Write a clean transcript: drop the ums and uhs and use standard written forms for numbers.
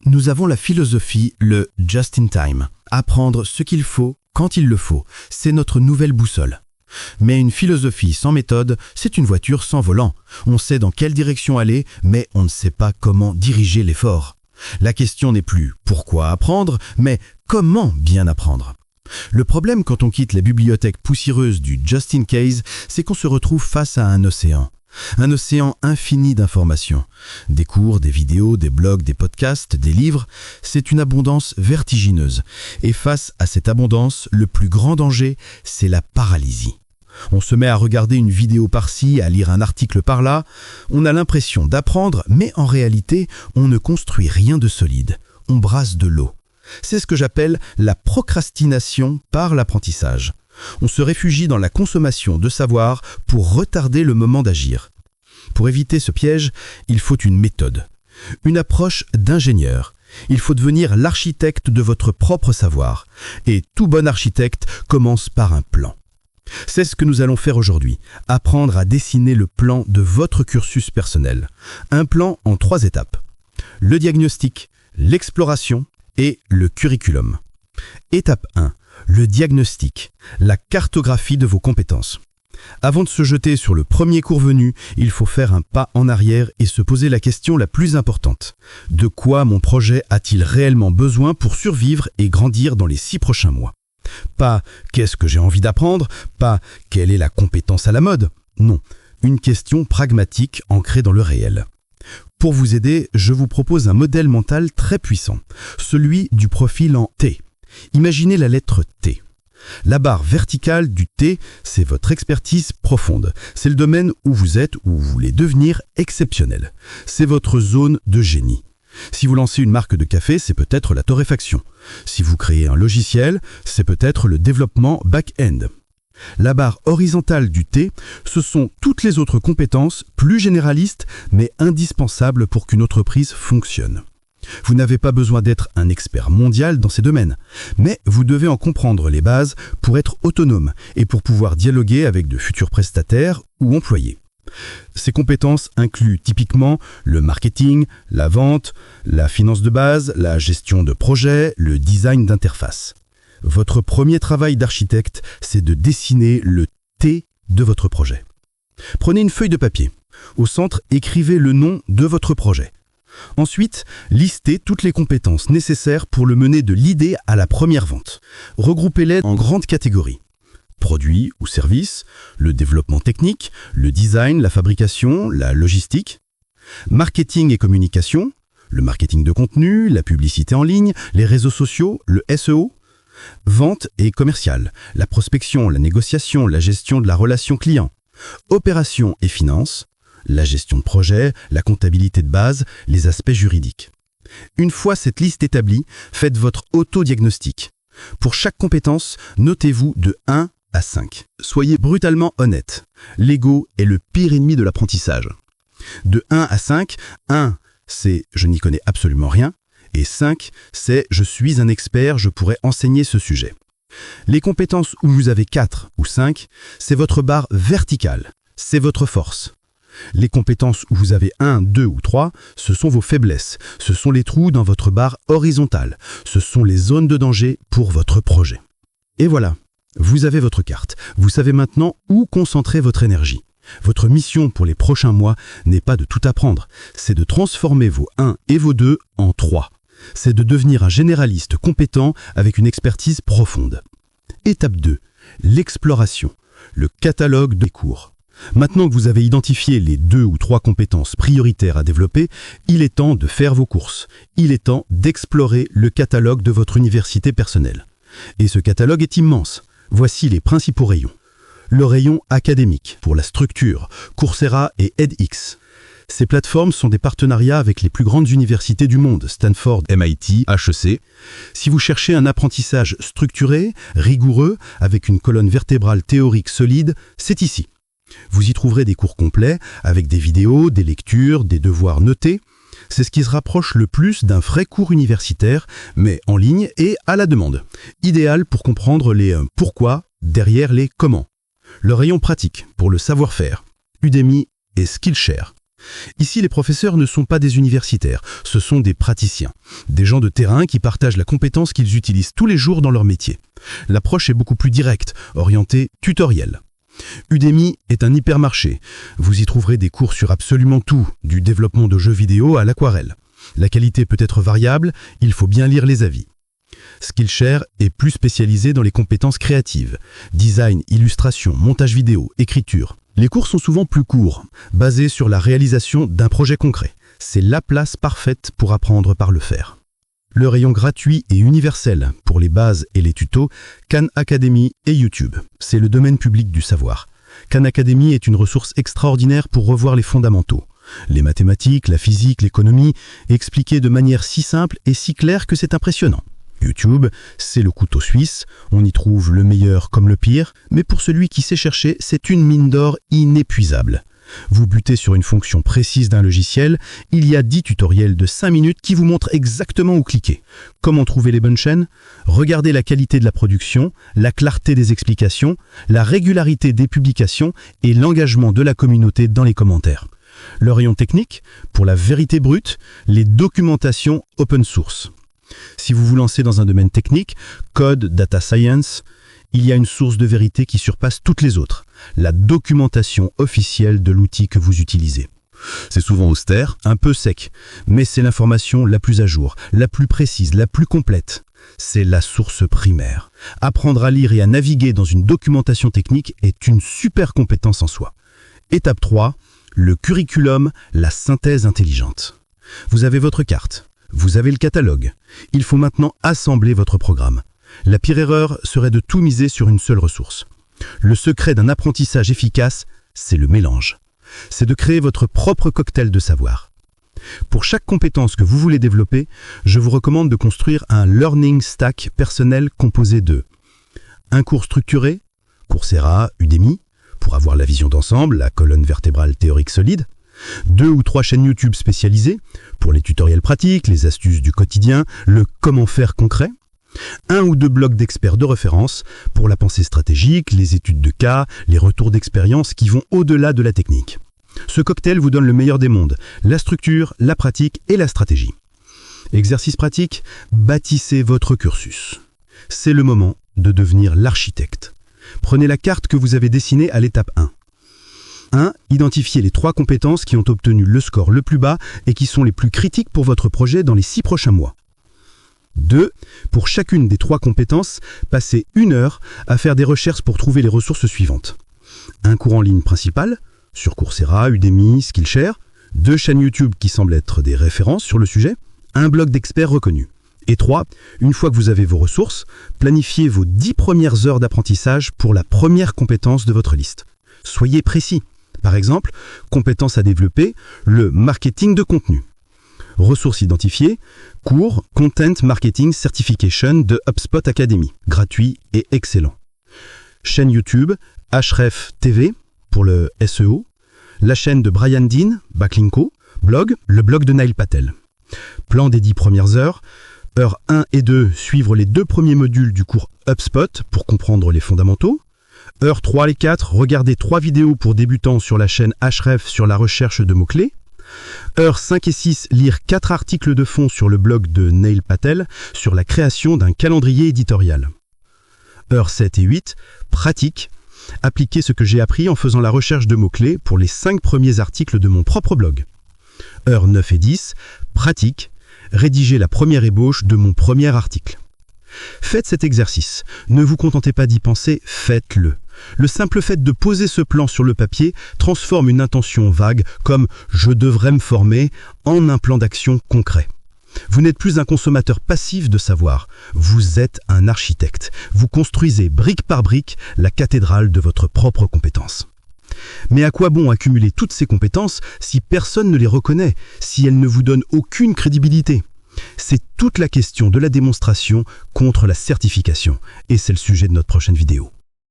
Nous avons la philosophie, le just in time. Apprendre ce qu'il faut, quand il le faut, c'est notre nouvelle boussole. Mais une philosophie sans méthode, c'est une voiture sans volant. On sait dans quelle direction aller, mais on ne sait pas comment diriger l'effort. La question n'est plus pourquoi apprendre, mais comment bien apprendre. Le problème quand on quitte la bibliothèque poussiéreuse du just in case, c'est qu'on se retrouve face à un océan. Un océan infini d'informations. Des cours, des vidéos, des blogs, des podcasts, des livres, c'est une abondance vertigineuse. Et face à cette abondance, le plus grand danger, c'est la paralysie. On se met à regarder une vidéo par-ci, à lire un article par-là. On a l'impression d'apprendre, mais en réalité, on ne construit rien de solide. On brasse de l'eau. C'est ce que j'appelle la procrastination par l'apprentissage. On se réfugie dans la consommation de savoir pour retarder le moment d'agir. Pour éviter ce piège, il faut une méthode, une approche d'ingénieur. Il faut devenir l'architecte de votre propre savoir. Et tout bon architecte commence par un plan. C'est ce que nous allons faire aujourd'hui, apprendre à dessiner le plan de votre cursus personnel. Un plan en 3 étapes. Le diagnostic, l'exploration et le curriculum. Étape 1. Le diagnostic, la cartographie de vos compétences. Avant de se jeter sur le premier cours venu, il faut faire un pas en arrière et se poser la question la plus importante. De quoi mon projet a-t-il réellement besoin pour survivre et grandir dans les 6 prochains mois ? Pas « qu'est-ce que j'ai envie d'apprendre ?» Pas « quelle est la compétence à la mode ?» Non, une question pragmatique ancrée dans le réel. Pour vous aider, je vous propose un modèle mental très puissant, celui du profil en T. Imaginez la lettre T. La barre verticale du T, c'est votre expertise profonde. C'est le domaine où vous êtes ou vous voulez devenir exceptionnel. C'est votre zone de génie. Si vous lancez une marque de café, c'est peut-être la torréfaction. Si vous créez un logiciel, c'est peut-être le développement back-end. La barre horizontale du T, ce sont toutes les autres compétences plus généralistes, mais indispensables pour qu'une entreprise fonctionne. Vous n'avez pas besoin d'être un expert mondial dans ces domaines, mais vous devez en comprendre les bases pour être autonome et pour pouvoir dialoguer avec de futurs prestataires ou employés. Ces compétences incluent typiquement le marketing, la vente, la finance de base, la gestion de projet, le design d'interface. Votre premier travail d'architecte, c'est de dessiner le T de votre projet. Prenez une feuille de papier. Au centre, écrivez le nom de votre projet. Ensuite, listez toutes les compétences nécessaires pour le mener de l'idée à la première vente. Regroupez-les en grandes catégories. Produits ou services, le développement technique, le design, la fabrication, la logistique. Marketing et communication, le marketing de contenu, la publicité en ligne, les réseaux sociaux, le SEO. Vente et commercial, la prospection, la négociation, la gestion de la relation client. Opération et finance, la gestion de projet, la comptabilité de base, les aspects juridiques. Une fois cette liste établie, faites votre auto-diagnostic. Pour chaque compétence, notez-vous de 1 à 5. Soyez brutalement honnête. L'ego est le pire ennemi de l'apprentissage. De 1 à 5, 1, c'est « je n'y connais absolument rien » et 5, c'est « je suis un expert, je pourrais enseigner ce sujet ». Les compétences où vous avez 4 ou 5, c'est votre barre verticale, c'est votre force. Les compétences où vous avez 1, 2 ou 3, ce sont vos faiblesses, ce sont les trous dans votre barre horizontale, ce sont les zones de danger pour votre projet. Et voilà, vous avez votre carte, vous savez maintenant où concentrer votre énergie. Votre mission pour les prochains mois n'est pas de tout apprendre, c'est de transformer vos 1 et vos 2 en 3. C'est de devenir un généraliste compétent avec une expertise profonde. Étape 2, l'exploration, le catalogue des cours. Maintenant que vous avez identifié les 2 ou 3 compétences prioritaires à développer, il est temps de faire vos courses. Il est temps d'explorer le catalogue de votre université personnelle. Et ce catalogue est immense. Voici les principaux rayons. Le rayon académique, pour la structure, Coursera et edX. Ces plateformes sont des partenariats avec les plus grandes universités du monde, Stanford, MIT, HEC. Si vous cherchez un apprentissage structuré, rigoureux, avec une colonne vertébrale théorique solide, c'est ici. Vous y trouverez des cours complets, avec des vidéos, des lectures, des devoirs notés. C'est ce qui se rapproche le plus d'un vrai cours universitaire, mais en ligne et à la demande. Idéal pour comprendre les pourquoi derrière les comment. Le rayon pratique, pour le savoir-faire, Udemy et Skillshare. Ici, les professeurs ne sont pas des universitaires, ce sont des praticiens, des gens de terrain qui partagent la compétence qu'ils utilisent tous les jours dans leur métier. L'approche est beaucoup plus directe, orientée tutoriel. Udemy est un hypermarché. Vous y trouverez des cours sur absolument tout, du développement de jeux vidéo à l'aquarelle. La qualité peut être variable, il faut bien lire les avis. Skillshare est plus spécialisé dans les compétences créatives, design, illustration, montage vidéo, écriture. Les cours sont souvent plus courts, basés sur la réalisation d'un projet concret. C'est la place parfaite pour apprendre par le faire. Le rayon gratuit et universel pour les bases et les tutos, Khan Academy et YouTube. C'est le domaine public du savoir. Khan Academy est une ressource extraordinaire pour revoir les fondamentaux. Les mathématiques, la physique, l'économie, expliquées de manière si simple et si claire que c'est impressionnant. YouTube, c'est le couteau suisse, on y trouve le meilleur comme le pire, mais pour celui qui sait chercher, c'est une mine d'or inépuisable. Vous butez sur une fonction précise d'un logiciel, il y a 10 tutoriels de 5 minutes qui vous montrent exactement où cliquer. Comment trouver les bonnes chaînes? Regardez la qualité de la production, la clarté des explications, la régularité des publications et l'engagement de la communauté dans les commentaires. Le rayon technique, pour la vérité brute, les documentations open source. Si vous vous lancez dans un domaine technique, code, data science, il y a une source de vérité qui surpasse toutes les autres, la documentation officielle de l'outil que vous utilisez. C'est souvent austère, un peu sec, mais c'est l'information la plus à jour, la plus précise, la plus complète. C'est la source primaire. Apprendre à lire et à naviguer dans une documentation technique est une super compétence en soi. Étape 3, le curriculum, la synthèse intelligente. Vous avez votre carte. Vous avez le catalogue. Il faut maintenant assembler votre programme. La pire erreur serait de tout miser sur une seule ressource. Le secret d'un apprentissage efficace, c'est le mélange. C'est de créer votre propre cocktail de savoir. Pour chaque compétence que vous voulez développer, je vous recommande de construire un learning stack personnel composé de un cours structuré, Coursera, Udemy, pour avoir la vision d'ensemble, la colonne vertébrale théorique solide, 2 ou 3 chaînes YouTube spécialisées pour les tutoriels pratiques, les astuces du quotidien, le comment faire concret, 1 ou 2 blogs d'experts de référence pour la pensée stratégique, les études de cas, les retours d'expérience qui vont au-delà de la technique. Ce cocktail vous donne le meilleur des mondes, la structure, la pratique et la stratégie. Exercice pratique, bâtissez votre cursus. C'est le moment de devenir l'architecte. Prenez la carte que vous avez dessinée à l'étape 1. 1. Identifiez les 3 compétences qui ont obtenu le score le plus bas et qui sont les plus critiques pour votre projet dans les 6 prochains mois. 2. Pour chacune des 3 compétences, passez 1 heure à faire des recherches pour trouver les ressources suivantes. Un cours en ligne principal, sur Coursera, Udemy, Skillshare, 2 chaînes YouTube qui semblent être des références sur le sujet, un blog d'experts reconnus. Et 3. Une fois que vous avez vos ressources, planifiez vos 10 premières heures d'apprentissage pour la première compétence de votre liste. Soyez précis. Par exemple, compétence à développer, le marketing de contenu. Ressources identifiées, cours Content Marketing Certification de HubSpot Academy, gratuit et excellent. Chaîne YouTube, Href TV pour le SEO, la chaîne de Brian Dean, Backlinko, blog, le blog de Neil Patel. Plan des 10 premières heures, heures 1 et 2, suivre les 2 premiers modules du cours HubSpot pour comprendre les fondamentaux. Heure 3 et 4, regardez 3 vidéos pour débutants sur la chaîne Href sur la recherche de mots-clés. Heure 5 et 6, lire 4 articles de fond sur le blog de Neil Patel sur la création d'un calendrier éditorial. Heure 7 et 8, pratique. Appliquez ce que j'ai appris en faisant la recherche de mots-clés pour les 5 premiers articles de mon propre blog. Heure 9 et 10, pratique. Rédigez la première ébauche de mon premier article. Faites cet exercice. Ne vous contentez pas d'y penser, faites-le. Le simple fait de poser ce plan sur le papier transforme une intention vague comme « je devrais me former » en un plan d'action concret. Vous n'êtes plus un consommateur passif de savoir, vous êtes un architecte. Vous construisez brique par brique la cathédrale de votre propre compétence. Mais à quoi bon accumuler toutes ces compétences si personne ne les reconnaît, si elles ne vous donnent aucune crédibilité ? C'est toute la question de la démonstration contre la certification, et c'est le sujet de notre prochaine vidéo.